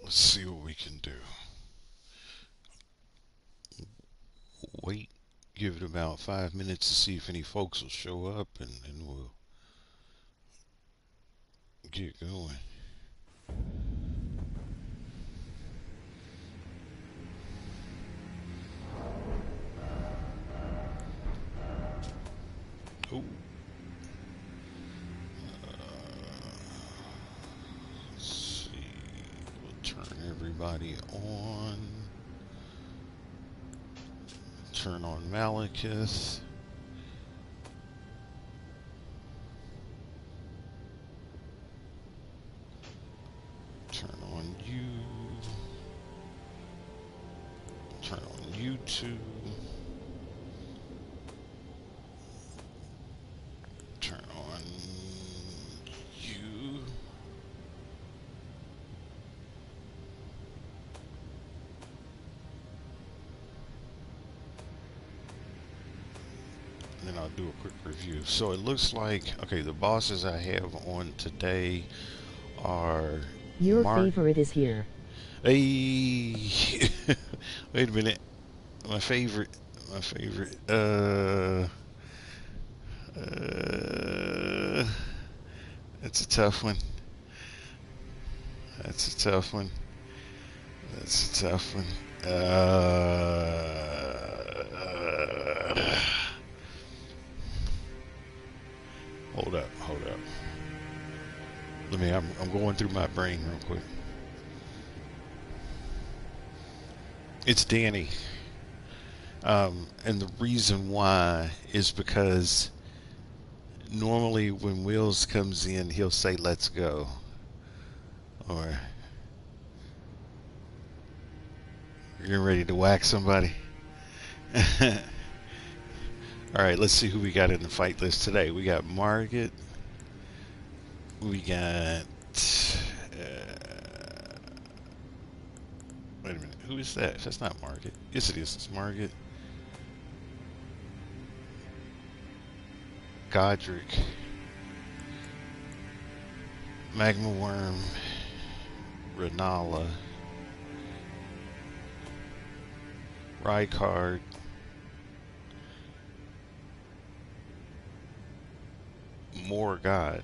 Let's see what we can do. Wait, give it about 5 minutes to see if any folks will show up, and then we'll get going. Oh, let's see. We'll turn everybody on. Turn on Malekith. Turn on you. Turn on YouTube. Turn on you. And then I'll do a quick review. So it looks like, okay, the bosses I have on today are Your favorite is here. Hey, wait a minute. My favorite, my favorite. Uh, that's a tough one. That's a tough one. That's a tough one. Hold up, hold up. Let me. I'm going through my brain real quick. It's Danny. And the reason why is because normally when Wills comes in, he'll say, "Let's go," or "You're getting ready to whack somebody." All right, let's see who we got in the fight list today. We got Margit. We got. Wait a minute. Who is that? That's not Margit. Yes, it is. It's Margit. Godric. Magma Worm. Renala. Rykard. Morgott.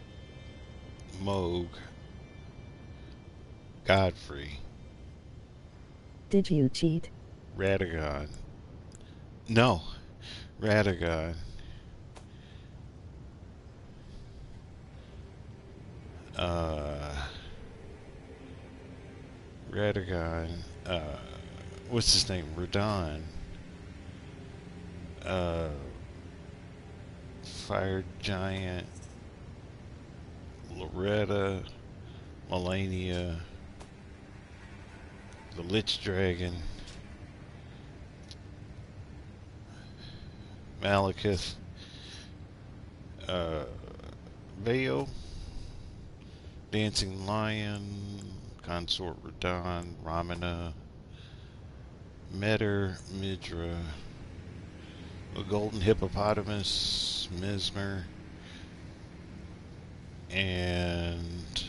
Moog. Godfrey. Did you cheat? Radagon. No. Radagon. Uh, Radagon. What's his name? Radon. Uh, Fire Giant. Loretta. Melania. The Lich Dragon. Malekith. Uh, Vale. Dancing Lion. Consort Radon. Ramana. Metter. Midra. The Golden Hippopotamus. Mesmer. And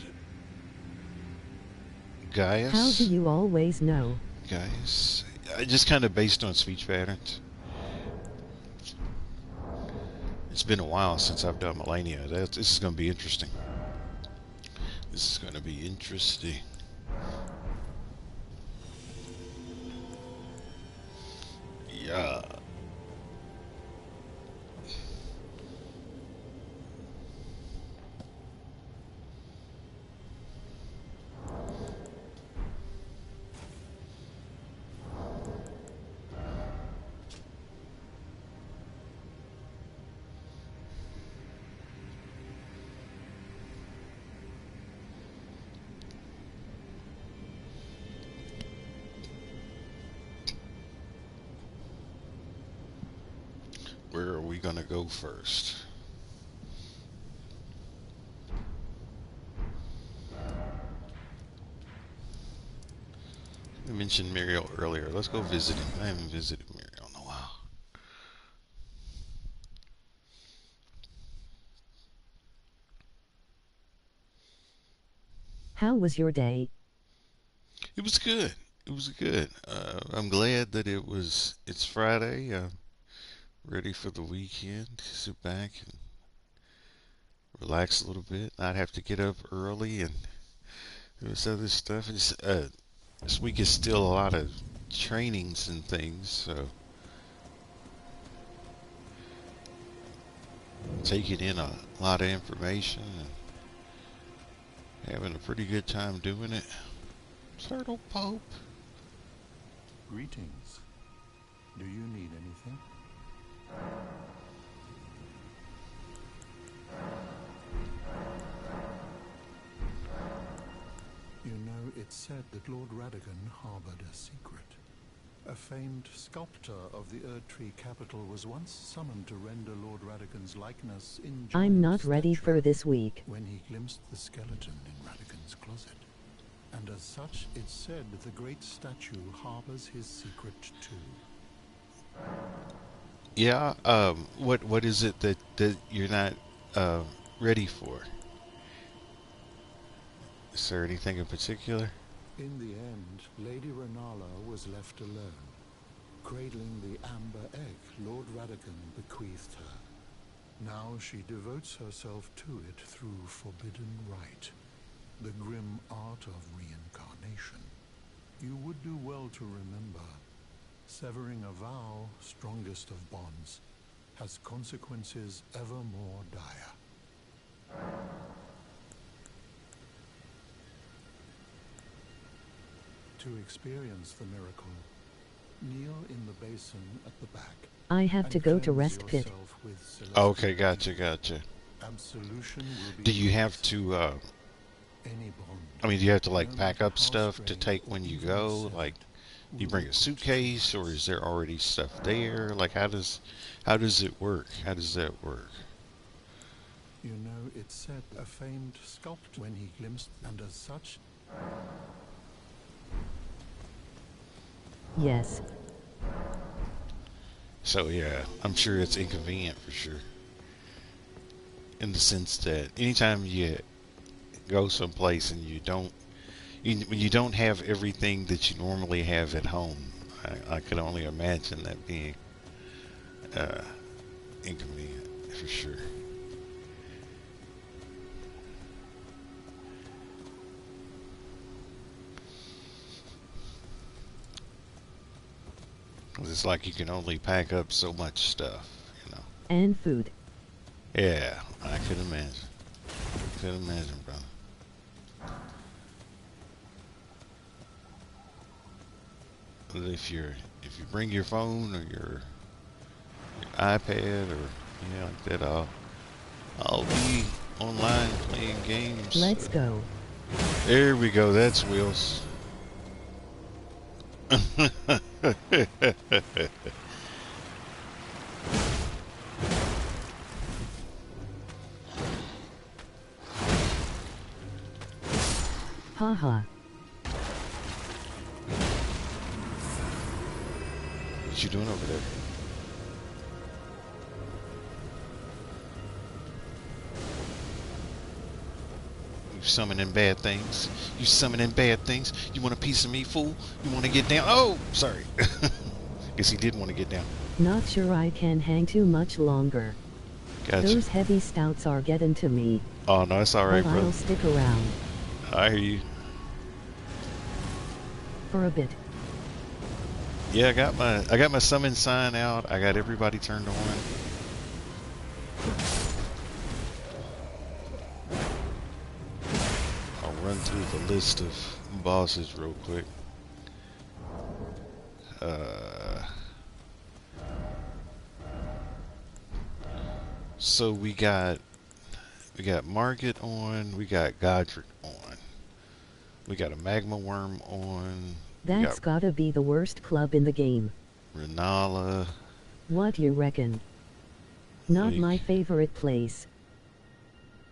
Gaius. How do you always know? Gaius. I just kind of based on speech patterns. It's been a while since I've done Melania. This is going to be interesting. This is going to be interesting. Yeah. Where are we going to go first? I mentioned Muriel earlier. Let's go visit him. I haven't visited Muriel in a while. How was your day? It was good. It was good. I'm glad that it's Friday. Ready for the weekend. Sit back and relax a little bit. Not have to get up early and do this other stuff. This week is still a lot of trainings and things, so taking in a lot of information and having a pretty good time doing it. Turtle Pope. Greetings. Do you need anything? You know, it's said that Lord Radagon harbored a secret. A famed sculptor of the Erdtree capital was once summoned to render Lord Radagon's likeness in I'm not giant ready stature for this week. when he glimpsed the skeleton in Radagon's closet. And as such, it's said that the great statue harbors his secret too. Yeah. What is it that you're not ready for? Is there anything in particular? In the end, Lady Renala was left alone, cradling the amber egg Lord Radagon bequeathed her. Now she devotes herself to it through forbidden rite, the grim art of reincarnation. You would do well to remember, severing a vow, strongest of bonds, has consequences ever more dire. To experience the miracle, kneel in the basin at the back. I have and to go to cleanse rest pit. yourself with celestial Okay, gotcha. absolution will be Do you have released. to? Any bond, I mean, do you have to like no pack matter up how stuff to strange take or when you even go? severed, Like, do you will bring be a put to suitcase, or rights. is there already stuff there? Like, how does it work? How does that work? You know, it's said a famed sculptor when he glimpsed, and as such, Yes. So yeah, I'm sure it's inconvenient for sure. In the sense that anytime you go someplace and when you don't have everything that you normally have at home, I can only imagine that being uh, inconvenient for sure. 'Cause it's like you can only pack up so much stuff, you know. And food. Yeah, I could imagine. Could imagine, brother. But if you bring your phone or your iPad or like that, I'll be online playing games. Let's go. There we go. That's Wheels. Haha. What you doing over there? You summoning bad things. You summoning bad things. You want a piece of me, fool? You want to get down? Oh, sorry. Guess he did want to get down. Not sure I can hang too much longer. Gotcha. Those heavy stouts are getting to me. Oh, no, it's all right, but bro. I'll stick around. I hear you. For a bit. Yeah, I got my summon sign out. I got everybody turned on. I'll run through the list of bosses real quick. So we got Margit on, we got Godric on, we got a Magma Worm on. That's gotta be the worst club in the game. Renala. What you reckon? Not Like- my favorite place.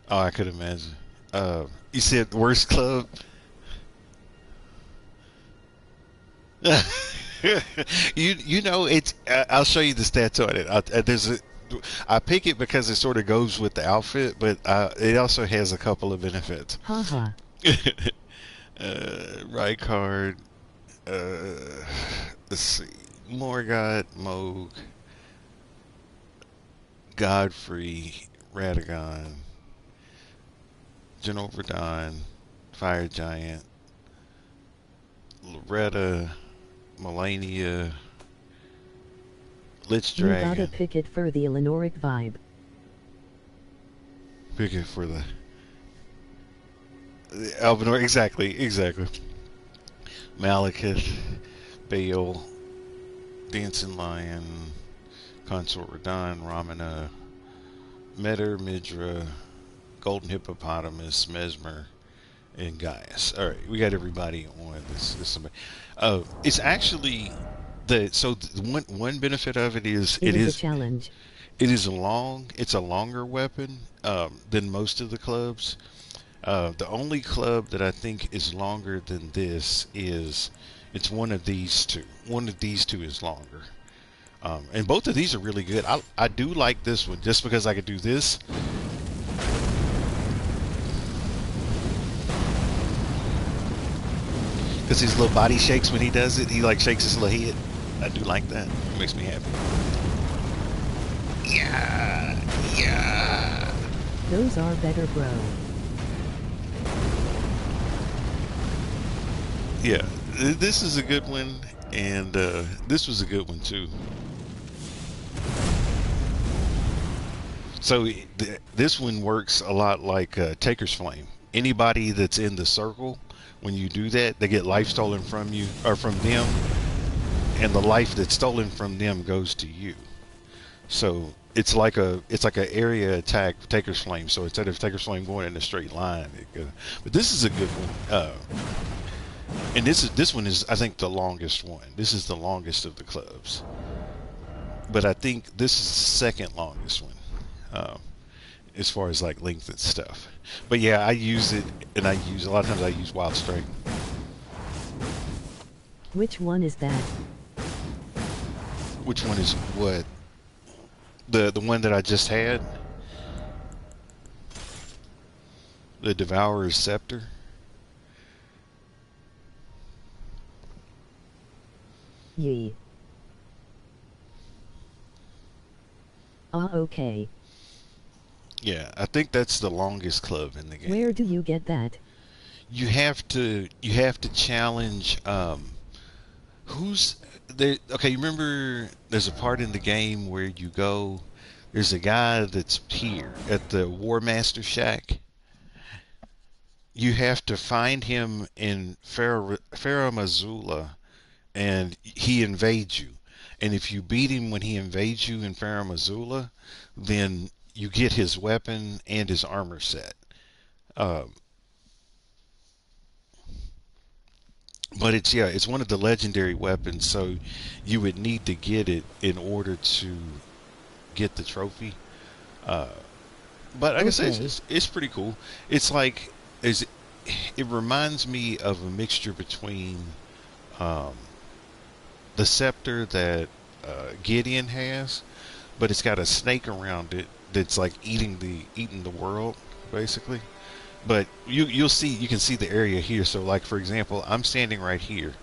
Oh, I could imagine. You said worst club. you know it's. I'll show you the stats on it. I pick it because it sort of goes with the outfit, but it also has a couple of benefits. Haha. Right card. Let's see. Morgott, Moog, Godfrey, Radagon, General Verdon, Fire Giant, Loretta, Melania, Lich You gotta Dragon. pick it for the Eleanoric vibe. Pick it for the Albinor. Exactly, exactly. Malekith, Bale, Dancing Lion, Consort Radon, Ramana, Metter, Midra, Golden Hippopotamus, Mesmer, and Gaius. All right, we got everybody on this. It's actually the one benefit of it is It is a challenge. it is long. It's a longer weapon than most of the clubs. The only club that I think is longer than this is it's one of these two. One of these two is longer. And both of these are really good. I do like this one just because I could do this. Because his little body shakes when he does it. He like shakes his little head. I do like that. It makes me happy. Yeah, yeah. Those are better, bro. Yeah, this is a good one, and this was a good one too. So this one works a lot like Taker's Flame. Anybody that's in the circle, when you do that, they get life stolen from you or from them, and the life that's stolen from them goes to you. So it's like a area attack with Taker's Flame. So instead of Taker's Flame going in a straight line, but this is a good one. And this one is I think the longest one. This is the longest of the clubs, but I think this is the second longest one. Um, as far as like length and stuff. But yeah, I use it, and I use a lot of times I use Wild Strike. Which one is that? Which one is what? The one that I just had, the Devourer's Scepter. Yee. Ah, okay. Yeah, I think that's the longest club in the game. Where do you get that? You have to challenge who's there. Okay, you remember there's a part in the game where you go. There's a guy that's here at the War Master Shack. You have to find him in Faramazula, and he invades you. And if you beat him when he invades you in Faramazula, then you get his weapon and his armor set. Um, but it's one of the legendary weapons, so you would need to get it in order to get the trophy. Uh, but like I said, Okay. it's pretty cool. It's like is it reminds me of a mixture between um, the scepter that Gideon has, but it's got a snake around it that's like eating the world basically. But you can see the area here. So like for example, I'm standing right here,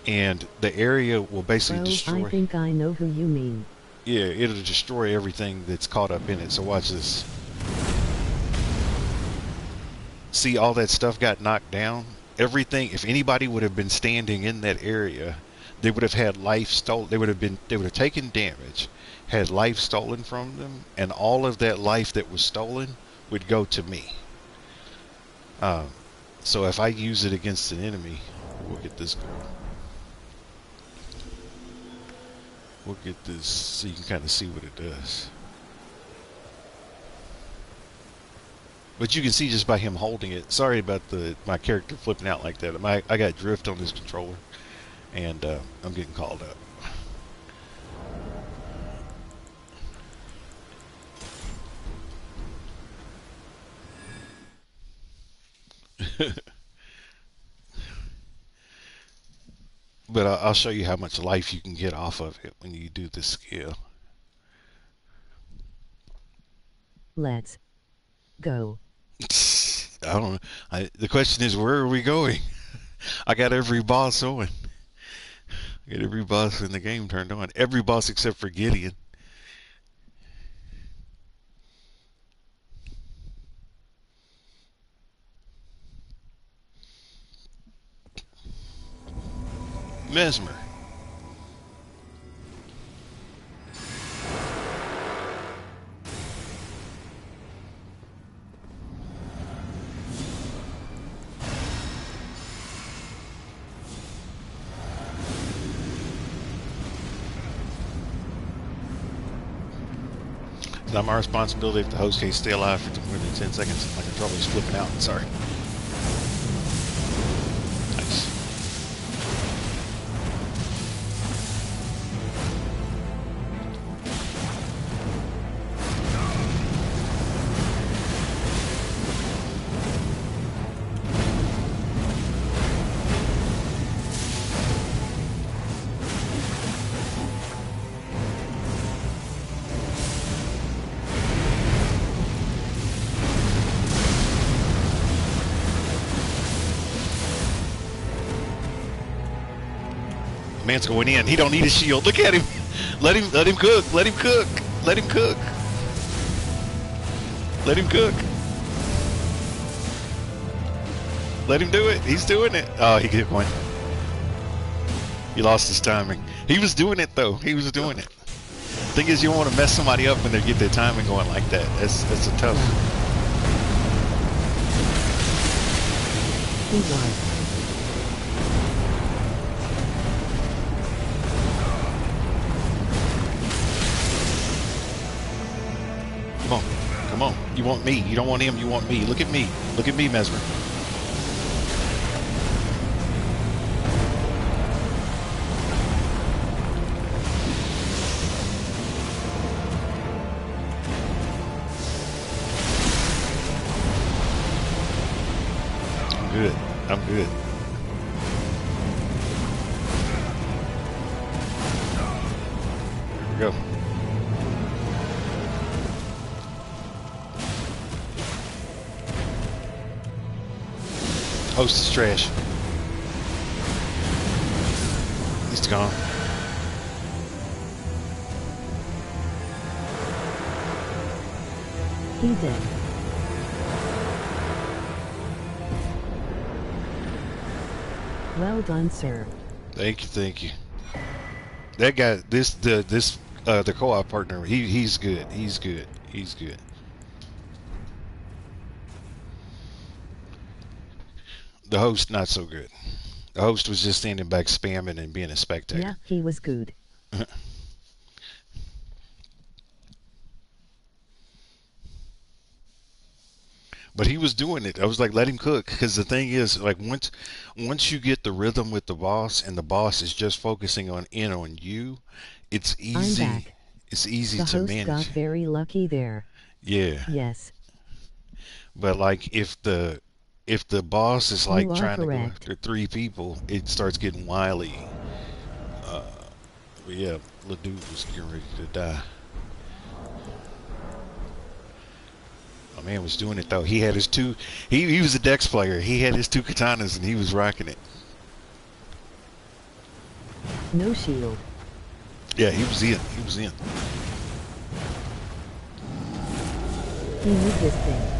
and the area will basically Bro, I destroy. think I know who you mean. Yeah, it'll destroy everything that's caught up in it. So watch this. See, all that stuff got knocked down. Everything. If anybody would have been standing in that area, they would have had life stolen. They would have taken damage, had life stolen from them, and all of that life that was stolen would go to me. Um, so if I use it against an enemy, we'll get this going. We'll get this so you can kind of see what it does. But you can see just by him holding it. Sorry about my character flipping out like that. I got drift on this controller, and I'm getting called up. But I'll show you how much life you can get off of it when you do this skill. Let's go. I don't know. The question is, where are we going? I got every boss on. I got every boss in the game turned on. Every boss except for Gideon. Mesmer. It's not my responsibility if the host can't stay alive for more than 10 seconds. My controller's flipping out. Sorry. Nice. Man's going in. He don't need a shield. Look at him. Let him cook. Let him cook. Let him cook. Let him cook. Let him do it. He's doing it. Oh, he kept going. He lost his timing. He was doing it though. He was doing it. Thing is, you don't want to mess somebody up when they get their timing going like that. That's a tough. He was. Come on. Come on. You want me. You don't want him. You want me. Look at me. Look at me, Mesmer. I'm good. I'm good. Here we go. Host is trash. He's gone. He did. Well done, sir. Thank you, thank you. That guy, the co-op partner, he's good. He's good. He's good. The host, not so good. The host was just standing back spamming and being a spectator. Yeah, he was good. But he was doing it. I was like, let him cook. Because the thing is, like, once you get the rhythm with the boss, and the boss is just focusing on you, it's easy. I'm back. It's easy The to host manage. got very lucky there. Yeah. Yes. But like, if the boss is like You are trying correct. to go after 3 people, it starts getting wily. But yeah, little dude was getting ready to die. My man was doing it though. He had his two. He was a Dex player. He had his 2 katanas and he was rocking it. No shield. Yeah, he was in. He was in. He knew his thing.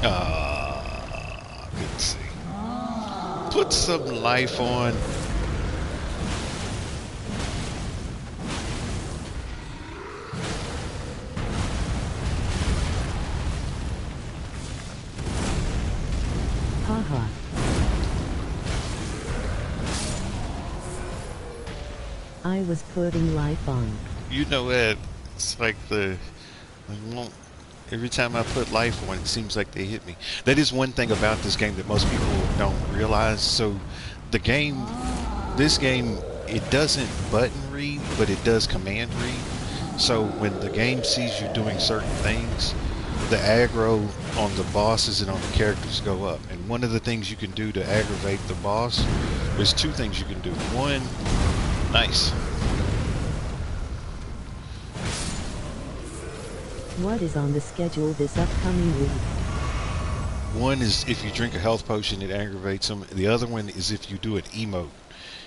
Ah, good to see. Put some life on. Haha. I was putting life on. You know that it's like every time I put life on, it seems like they hit me. That is one thing about this game that most people don't realize. So this game, it doesn't button read, but it does command read. So when the game sees you doing certain things, the aggro on the bosses and on the characters go up. And one of the things you can do to aggravate the boss, there's 2 things you can do. One, nice. What is on the schedule this upcoming week? One is if you drink a health potion, it aggravates them. The other one is if you do an emote.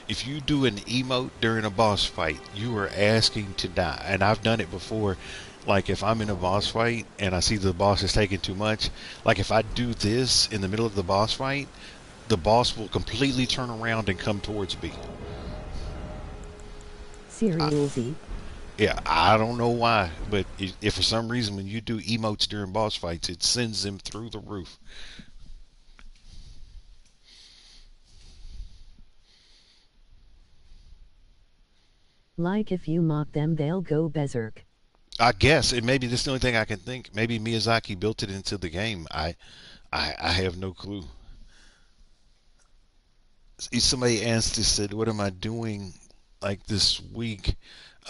If you do an emote during a boss fight, you are asking to die. And I've done it before. Like if I'm in a boss fight and I see the boss is taking too much, like if I do this in the middle of the boss fight, the boss will completely turn around and come towards me. I, Cereal Z. yeah, I don't know why, but if for some reason when you do emotes during boss fights, it sends them through the roof. Like if you mock them, they'll go berserk. I guess, and maybe that's the only thing I can think. Maybe Miyazaki built it into the game. I have no clue. Somebody asked, us, said, "What am I doing like this week?"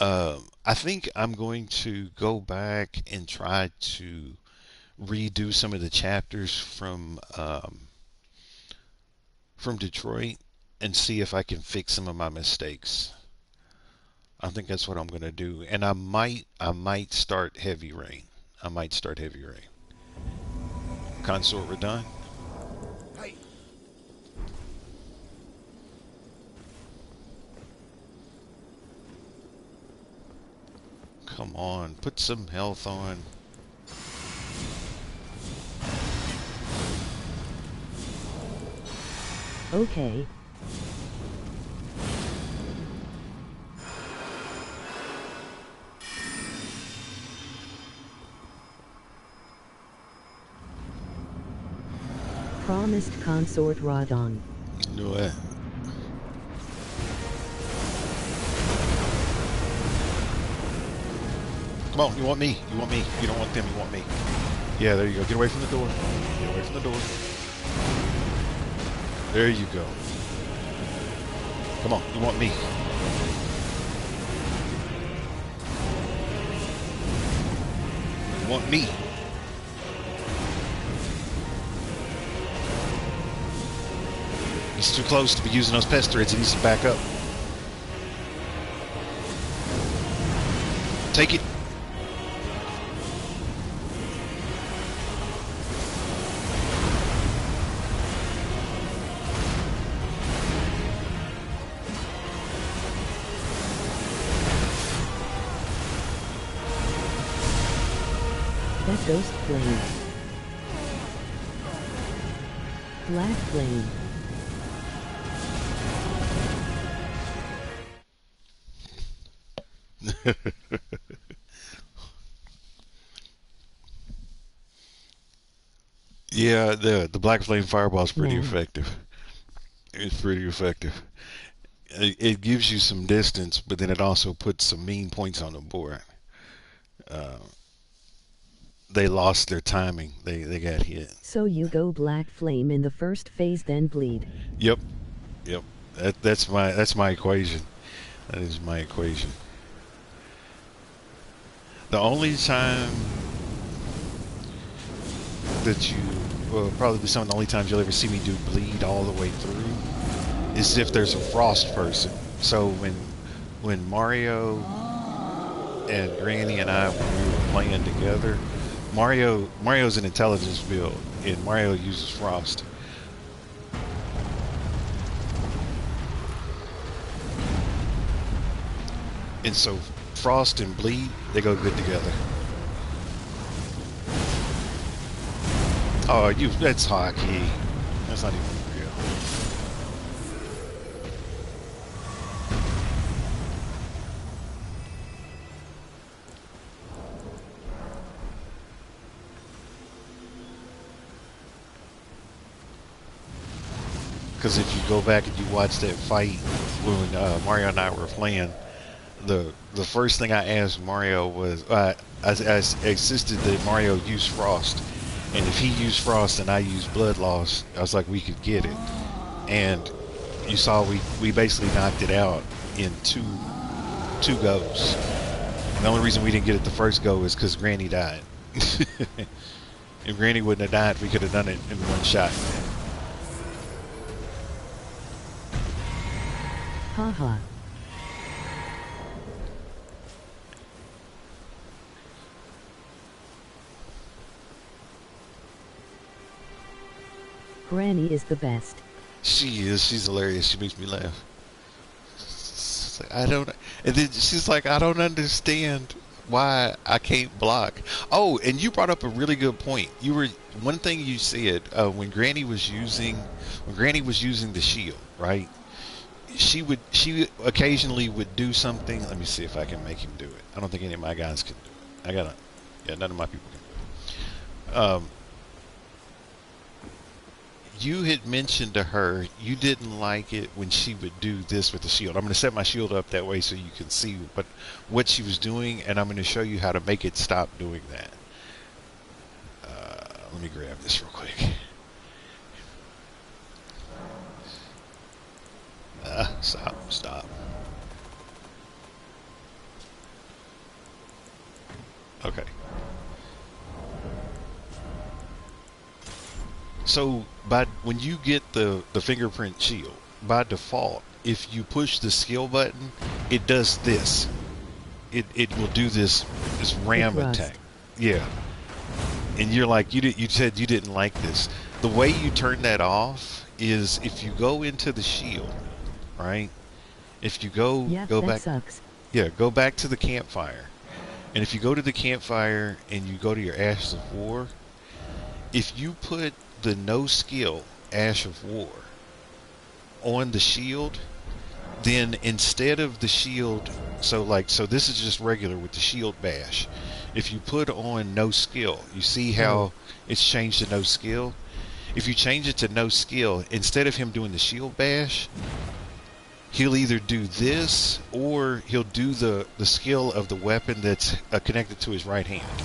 I think I'm going to go back and try to redo some of the chapters from Detroit and see if I can fix some of my mistakes. I think that's what I'm gonna do, and I might start Heavy Rain. I might start Heavy Rain. Consort, we're done. Hey! Come on, put some health on. Okay. Promised consort Rodon. You know what? Come on, you want me? You want me? You don't want them, you want me. Yeah, there you go. Get away from the door. Get away from the door. There you go. Come on, you want me. You want me. He's too close to be using those pesticides. He needs to back up. Take it. That ghost flame. Black flame. Yeah, the black flame fireball is pretty Nah. effective. It's pretty effective. It gives you some distance, but then it also puts some mean points on the board. Uh, they lost their timing. They got hit. So you go black flame in the first phase, then bleed. Yep, yep. That's my equation. That is my equation. The only time that you will probably be some of the only times you'll ever see me do bleed all the way through is if there's a frost person. So when Mario and Granny and I when we were playing together, Mario's an intelligence build and Mario uses frost. And so frost and bleed, they go good together. Oh, that's hockey. That's not even real. Because if you go back and you watch that fight when Mario and I were playing, the first thing I asked Mario was I insisted that Mario use frost, and if he used frost and I used blood loss, I was like we could get it, and you saw we basically knocked it out in two goes. And the only reason we didn't get it the first go is because Granny died. If Granny wouldn't have died, we could have done it in one shot. Haha. Granny is the best. She is. She's hilarious. She makes me laugh. It's like, I don't. And then she's like, I don't understand why I can't block. Oh, and you brought up a really good point. You were one thing you said when Granny was using the shield, right? She occasionally would do something. Let me see if I can make him do it. I don't think any of my guys can do it. Yeah, none of my people can do it. You had mentioned to her you didn't like it when she would do this with the shield. I'm going to set my shield up that way so you can see what she was doing, and I'm going to show you how to make it stop doing that. Let me grab this real quick. Stop. Okay. So when you get the fingerprint shield, by default, if you push the skill button, it does this. It will do this ram attack. Yeah. And you're like, you said you didn't like this. The way you turn that off is if you go into the shield, right? If you go back, sucks. Yeah, go back to the campfire. And if you go to the campfire and you go to your Ashes of War, if you put the no skill Ash of War on the shield, then instead of the shield, so this is just regular with the shield bash. If you put on no skill, you see how it's changed to no skill? If you change it to no skill, instead of him doing the shield bash, he'll either do this or he'll do the skill of the weapon that's connected to his right hand.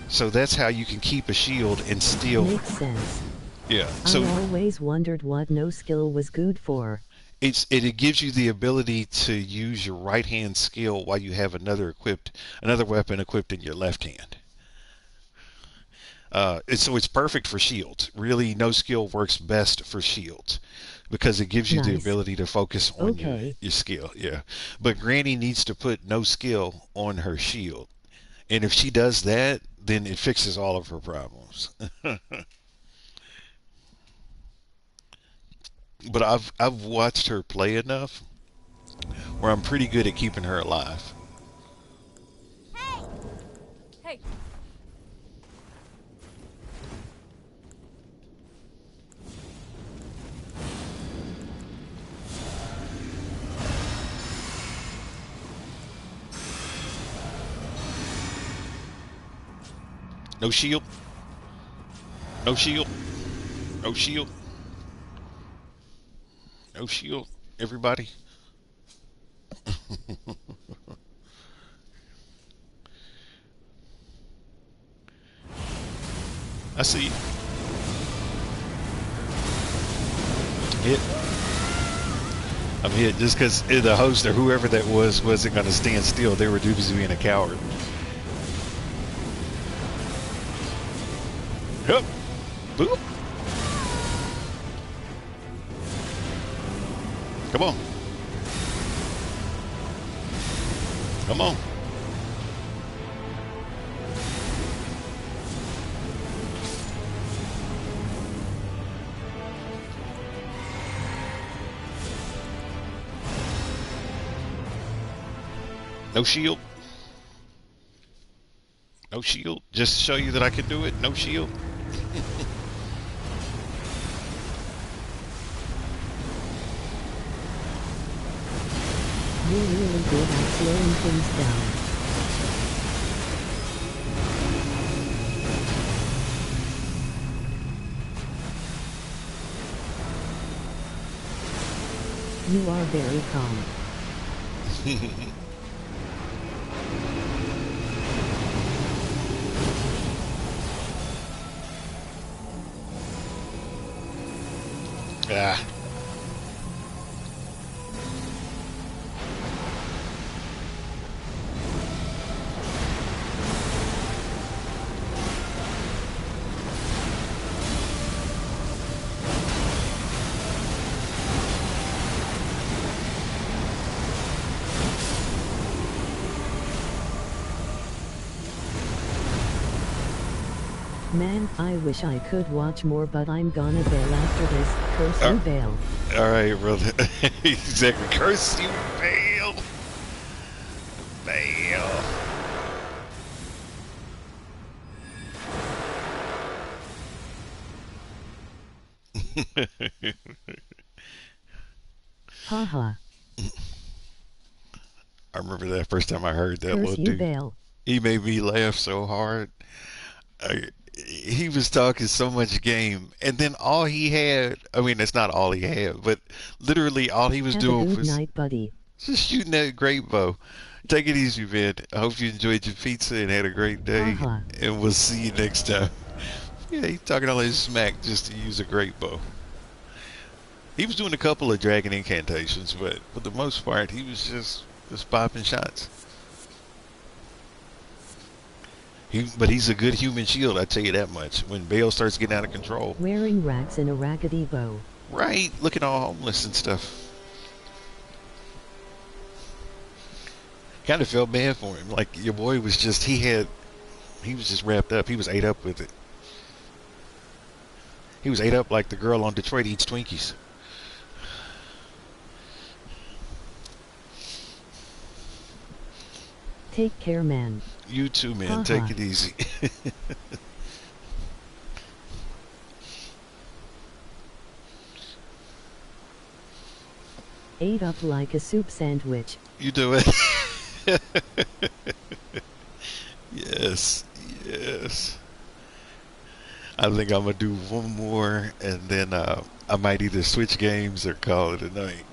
So that's how you can keep a shield and still... Makes sense. Yeah. So I always wondered what no skill was good for. It gives you the ability to use your right hand skill while you have another weapon equipped in your left hand. So it's perfect for shields. Really, no skill works best for shields because it gives you the ability to focus on your skill. Yeah. But Granny needs to put no skill on her shield. And if she does that, then it fixes all of her problems. But I've watched her play enough where I'm pretty good at keeping her alive. Hey! No shield. No shield. No shield. No shield, everybody. I see you. Hit. I'm hit just because the host or whoever that wasn't going to stand still. They were too busy being a coward. Hup. Boop. Come on. Come on. No shield. No shield. Just to show you that I can do it. No shield. You're really good at slowing things down. You are very calm. Ah. Man, I wish I could watch more, but I'm gonna bail after this. Curse you, bail. All right, brother. Exactly. Curse you, fail. Fail. Haha. I remember that first time I heard that Curse little you, dude. bail. He made me laugh so hard. He was talking so much game, and then all he had, I mean, that's not all he had, but literally all he was Have a doing good was night, buddy. just shooting that great bow. Take it easy, man. I hope you enjoyed your pizza and had a great day, Haha. and we'll see you next time. Yeah, he's talking all his smack just to use a great bow. He was doing a couple of dragon incantations, but for the most part, he was just popping shots. But he's a good human shield, I tell you that much. When Bale starts getting out of control, Wearing rags and a raggedy bow. right? Looking all homeless and stuff. Kind of felt bad for him. Like your boy was just he was just wrapped up. He was ate up with it. He was ate up like the girl on Detroit eats Twinkies. Take care, man. You too, man. Haha. Take it easy. Ate up like a soup sandwich. You do it. Yes, yes. I think I'm gonna do one more, and then I might either switch games or call it a night.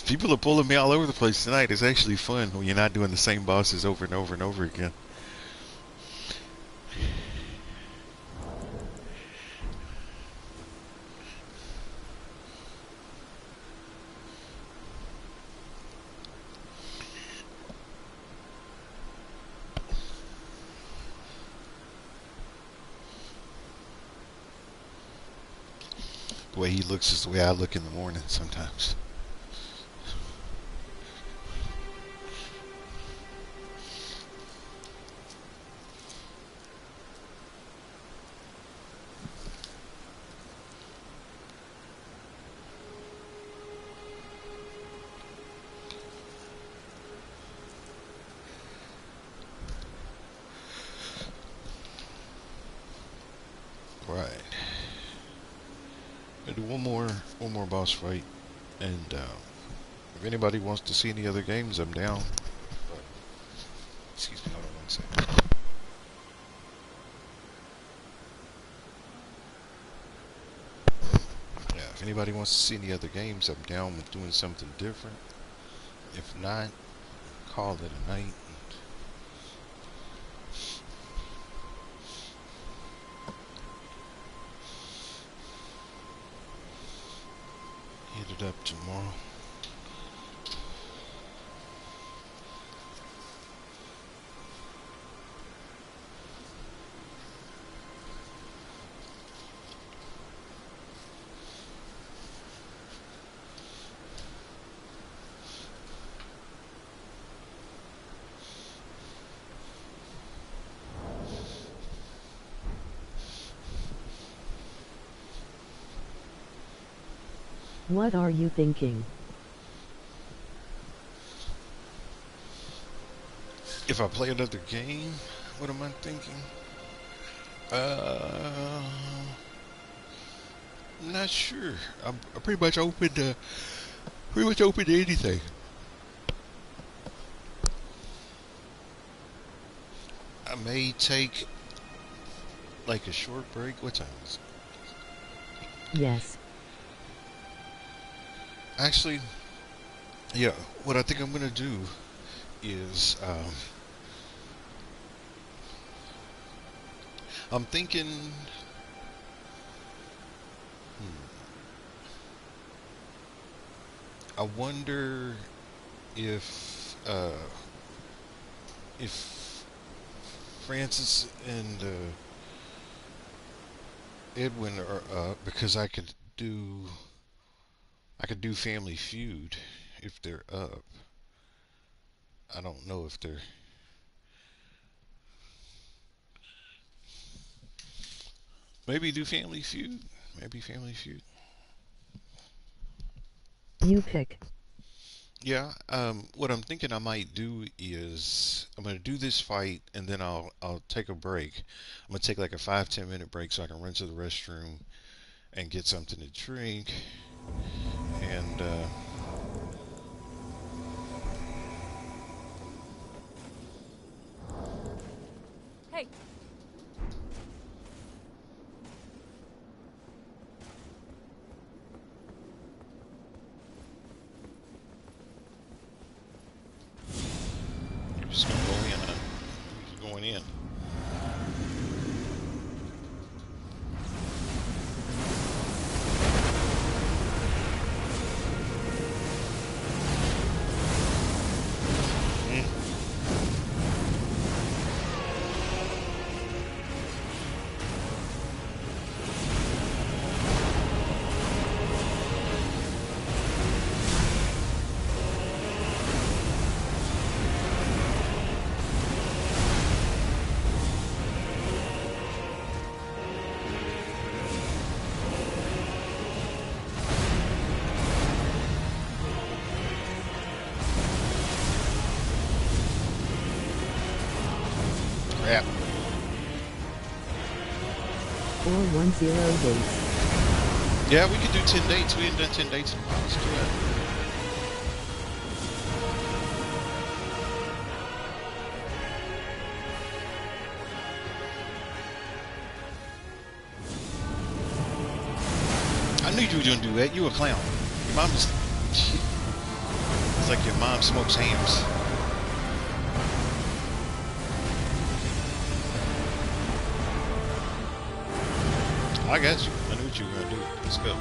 People are pulling me all over the place tonight. It's actually fun when you're not doing the same bosses over and over and over again. The way he looks is the way I look in the morning sometimes. Right. I do one more boss fight, and if anybody wants to see any other games, I'm down. But, excuse me, hold on one second. Yeah, if anybody wants to see any other games, I'm down with doing something different. If not, call it a night. Hit it up tomorrow. What are you thinking? If I play another game, what am I thinking? Uh, I'm not sure. I'm pretty much open to anything. I may take like a short break. What time is it? Yes. Actually, yeah. What I think I'm gonna do is I'm thinking. I wonder if Francis and Edwin are up because I could do Family Feud if they're up. I don't know if they're Maybe do Family Feud. Maybe Family Feud. You pick. Yeah. What I'm thinking I might do is I'm gonna do this fight and then I'll take a break. I'm gonna take like a 5-10 minute break so I can run to the restroom and get something to drink. And Hey, you're just gonna go in. You're going in. Mm. Crap. 410 dates. Yeah, we could do 10 dates. We ain't done 10 dates in a while. Let's do that. I knew you were gonna do that. You a clown. Your mom just. It's like your mom smokes hams. I got you. I knew what you were gonna do. Let's go.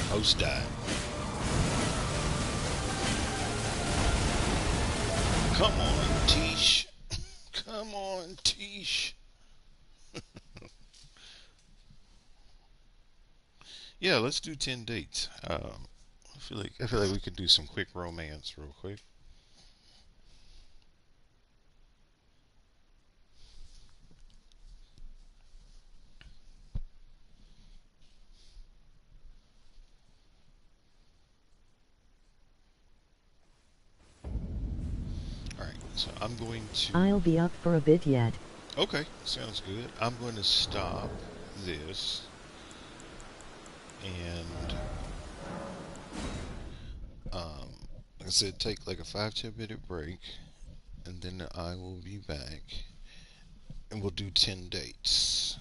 Host died. Come on, Tish. Come on, Tish. Yeah, let's do 10 dates. I feel like we could do some quick romance real quick. All right, so I'm going to. I'll be up for a bit yet. Okay, sounds good. I'm going to stop this and, like I said, take like a 5-10 minute break, and then I will be back, and we'll do 10 dates.